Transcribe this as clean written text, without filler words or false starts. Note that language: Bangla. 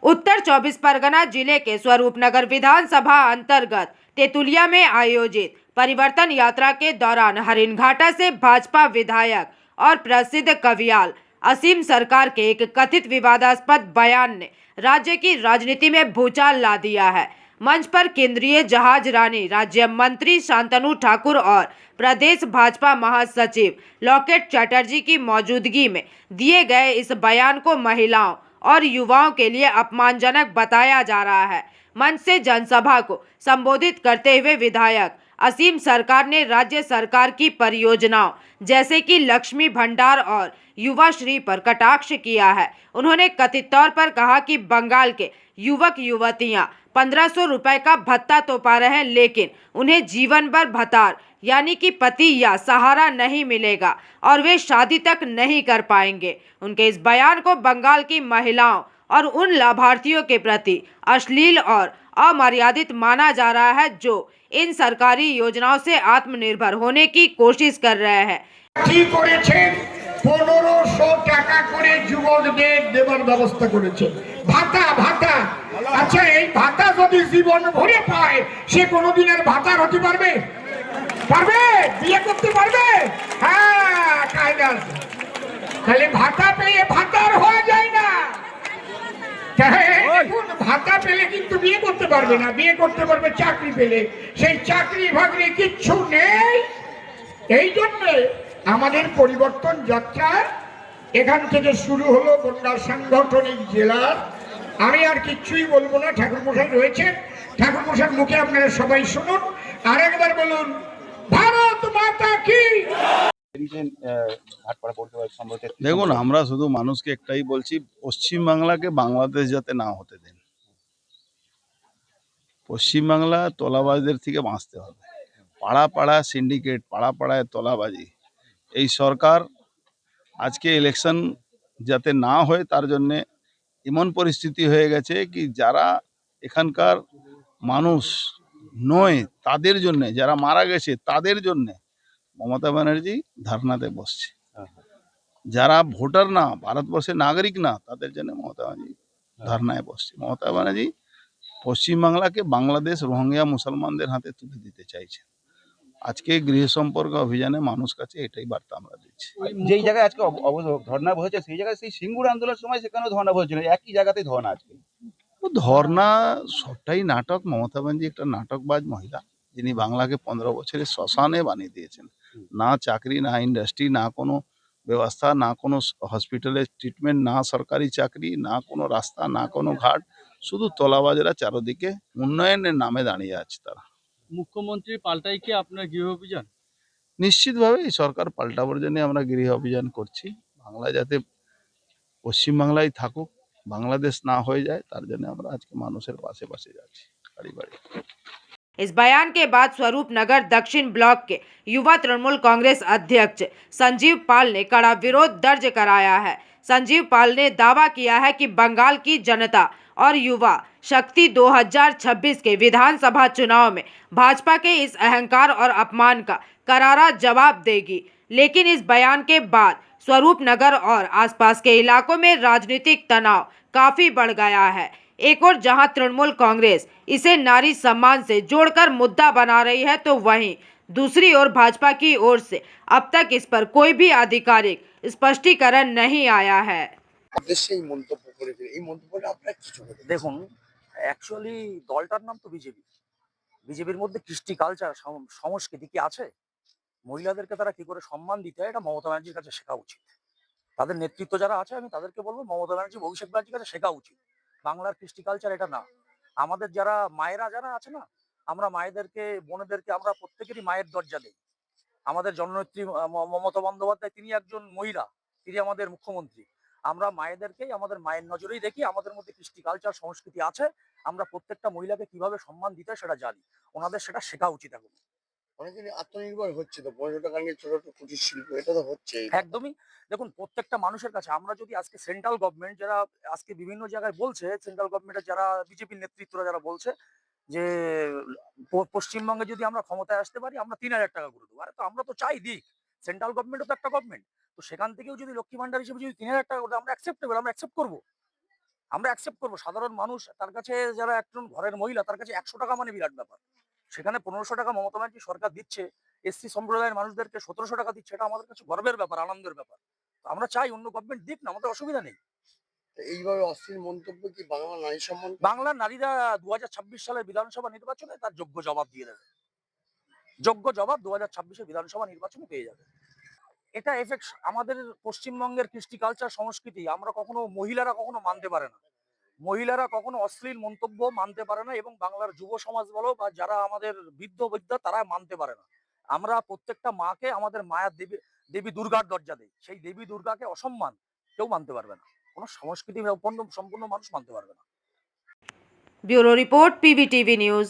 उत्तर 24 परगना जिले के स्वरूपनगर विधानसभा अंतर्गत तेतुलिया में आयोजित परिवर्तन यात्रा के दौरान हरिणघाटा से भाजपा विधायक और प्रसिद्ध कवियाल असीम सरकार के एक कथित विवादास्पद बयान ने राज्य की राजनीति में भूचाल ला दिया है। मंच पर केंद्रीय जहाज रानी राज्य मंत्री शांतनु ठाकुर और प्रदेश भाजपा महासचिव लॉकेट चटर्जी की मौजूदगी में दिए गए इस बयान को महिलाओं और युवाओं के लिए अपमानजनक बताया जा रहा है। मंच से जनसभा को संबोधित करते हुए विधायक असीम सरकार ने राज्य सरकार की परियोजनाओं जैसे कि लक्ष्मी भंडार और युवा श्री पर कटाक्ष किया है। उन्होंने कथित तौर पर कहा कि बंगाल के युवक युवतियां 1500 रुपए का भत्ता तो पा रहे हैं, लेकिन उन्हें जीवन भर भत्ता यानी कि पति या सहारा नहीं मिलेगा और वे शादी तक नहीं कर पाएंगे। उनके इस बयान को बंगाल की महिलाओं और उन लाभार्थियों के प्रति अश्लील और अमर्यादित माना जा रहा है जो इन सरकारी योजनाओं से आत्मनिर्भर होने की कोशिश कर रहे हैं। 1500 টাকা করে যুবকদের দেবার ব্যবস্থা করেছে। ভাতা ভাতা, আচ্ছা এই ভাতা যদি জীবন ভরে পায় সে কোনোদিন আর ভাতার হতে পারবে? পারবে? বিয়ে করতে পারবে? হ্যাঁ, কায়দা আছে। তাহলে ভাতা পেয়ে ভাতার হয়ে যায় না। ভাতা পেলে কিন্তু বিয়ে করতে পারবে না, বিয়ে করতে পারবে চাকরি পেলে। সেই চাকরি বাকরি কিচ্ছু নেই। এই জন্য আমাদের পরিবর্তন যাত্রা এখান থেকে শুরু হলো বন্যা সাংগঠনিক জেলার। আমি আর কিচ্ছুই বলবো না, ঠাকুরমশাই রয়েছেন, ঠাকুরমশাইয়ের মুখে আপনারা সবাই শুনুন। আরেকবার বলুন, ভারত মাতা কি। দেখুন, আমরা শুধু মানুষকে একটাই বলছি, পশ্চিমবাংলাকে বাংলাদেশ যাতে না হতে দেন। পশ্চিমবাংলা তোলাবাজদের থেকে বাঁচতে হবে। পাড়া পাড়া সিন্ডিকেট, পাড়া পাড়ায় তোলাবাজি, এই সরকার আজকে ইলেকশন যাতে না হয় তার জন্যে এমন পরিস্থিতি হয়ে গেছে কি যারা এখানকার মানুষ নয় তাদের জন্যে, যারা মারা গেছে তাদের জন্যে মমতা ব্যানার্জি ধর্নাতে বসছে। যারা ভোটার না, ভারতবর্ষের নাগরিক না, তাদের জন্য মমতা ব্যানার্জি ধর্নায় বসছে। মমতা ব্যানার্জি পশ্চিমবাংলাকে বাংলাদেশ রোহিঙ্গা মুসলমানদের হাতে তুলে দিতে চাইছে। আজকে গৃহ সম্পর্ক অভিযানে মানুষ কাছে এটাই বার্তা আমরা দিচ্ছি। যেই জায়গায় আজকে ধর্ণা বসেছে সেই জায়গায় সেই সিঙ্গুর আন্দোলনের সময় সেখানেও ধর্ণা বসেছিল, একই জায়গাতেই ধর্ণা আজকে। ধর্ণা সবটাই নাটক। মমতা ব্যানার্জি একটা নাটকবাজ মহিলা, যিনি বাংলাকে 15 বছরের শ্মশানে বানিয়ে দিয়েছেন। না চাকরি, না ইন্ডাস্ট্রি, না কোনো ব্যবস্থা, না কোনো হসপিটালের ট্রিটমেন্ট, না সরকারি চাকরি, না কোনো রাস্তা, না কোনো ঘাট, শুধু তোলাবাজরা চারদিকে উন্নয়নের নামে দাঁড়িয়ে আছে। তারা মুখ্যমন্ত্রী পাল্টাই কি আপনার গৃহ অভিযান? নিশ্চিতভাবে এই সরকার পাল্টাবার জন্য আমরা গৃহ অভিযান করছি। বাংলা যাতে পশ্চিমবাংলায় থাকুক, বাংলাদেশ না হয়ে যায়, তার জন্য আমরা আজকে মানুষের পাশে পাশে যাচ্ছি বাড়ি বাড়ি। इस बयान के बाद स्वरूप नगर दक्षिण ब्लॉक के युवा तृणमूल कांग्रेस अध्यक्ष संजीव पाल ने कड़ा विरोध दर्ज कराया है। संजीव पाल ने दावा किया है कि बंगाल की जनता और युवा शक्ति 2026 के विधानसभा चुनाव में भाजपा के इस अहंकार और अपमान का करारा जवाब देगी। लेकिन इस बयान के बाद स्वरूप नगर और आसपास के इलाकों में राजनीतिक तनाव काफी बढ़ गया है। एक और जहां तृणमूल कांग्रेस इसे नारी सम्मान से जोड़कर मुद्दा बना रही है, तो वहीं दूसरी ओर भाजपा की ओर से अब तक इस पर कोई भी आधिकारिक स्पष्टीकरण नहीं आया है। দেখুন, অ্যাকচুয়ালি দলটার নাম তো বিজেপি। বিজেপির মধ্যে কৃষ্টি কালচার সংস্কৃতি কি আছে? মহিলাদেরকে তারা কি করে সম্মান দিতে হয় এটা মমতা ব্যানার্জির কাছে শেখা উচিত। তাদের নেতৃত্ব যারা আছে আমি তাদেরকে বলবো মমতা ব্যানার্জি অভিষেক ব্যানার্জির কাছে শেখা উচিত। বাংলার কৃষ্টি কালচার এটা না। আমাদের যারা মায়েরা যারা আছে না, আমরা মায়েদেরকে বোনেদেরকে আমরা প্রত্যেকেরই মায়ের দরজা দেই। আমাদের জননেত্রী মমতা বন্দ্যোপাধ্যায় তিনি একজন মহিলা, তিনি আমাদের মুখ্যমন্ত্রী। আমরা মায়েদেরকেই আমাদের মায়ের নজরেই দেখি। আমাদের মধ্যে কৃষ্টি কালচার সংস্কৃতি আছে, আমরা প্রত্যেকটা মহিলাকে কিভাবে সম্মান দিতে হয় সেটা জানি। ওনাদের সেটা শেখা উচিত। এখন অনেকদিন আত্মনির্ভর হচ্ছে তো, 1500 টাকা নিয়ে ছোট ছোট কুটির শিল্প, এটা তো হচ্ছে। একদমই। দেখুন, প্রত্যেকটা মানুষের কাছে আমরা যদি আজকে সেন্ট্রাল গভর্নমেন্ট যারা আজকে বিভিন্ন জায়গায় বলছে, সেন্ট্রাল গভর্নমেন্টের যারা বিজেপির নেতৃত্বরা যারা বলছে যে পশ্চিমবঙ্গে যদি আমরা ক্ষমতায় আসতে পারি আমরা 3000 টাকা করে দেবো। আরে তো আমরা তো চাই দিক, সেন্ট্রাল গভর্নমেন্টও তো একটা গভর্নমেন্ট। তো সেখান থেকেও যদি লক্ষ্মী ভান্ডার হিসেবে যদি 3000 টাকা করে আমরা অ্যাকসেপ্টেবল, আমরা অ্যাকসেপ্ট করবো। আমরা অ্যাকসেপ্ট করবো। সাধারণ মানুষ তার কাছে, যারা একজন ঘরের মহিলা, তার কাছে ১০০ টাকা মানে বিরাট ব্যাপার। সেখানে ১৫০০ টাকা মমতা ব্যানার্জি সরকার দিচ্ছে, এসসি সম্প্রদায়ের মানুষদেরকে ১৭০০ টাকা দিচ্ছে। এটা আমাদের কাছে গর্বের ব্যাপার, আনন্দের ব্যাপার। তো আমরা চাই অন্য গভর্নমেন্ট দিক না, আমাদের অসুবিধা নেই। তো এইভাবে অশ্লীল মন্তব্য কি বাংলা নারী সম্বন্ধে? বাংলার নারীরা ২০২৬ সালের বিধানসভা নির্বাচনে তার যোগ্য জবাব দিয়ে দেবে। যোগ্য জবাব ২০২৬ বিধানসভা নির্বাচনে পেয়ে যাবে। এটা এফেক্ট আমাদের পশ্চিমবঙ্গের কৃষ্টি কালচার সংস্কৃতি আমরা কখনো, মহিলারা কখনো মানতে পারে না। মহিলারা কখনো অশ্লীল মন্তব্য মানতে পারে না, এবং বাংলার যুব সমাজ বলো বা যারা আমাদের বৃদ্ধ বৃদ্ধা তারা মানতে পারে না। আমরা প্রত্যেকটা মাকে আমাদের মায়ের দেবী, দেবী দুর্গার দরজা দেই। সেই দেবী দুর্গাকে অসম্মান কেউ মানতে পারবে না, কোনো সংস্কৃতি সম্পূর্ণ মানুষ মানতে পারবে না। Bureau report, PVTV news.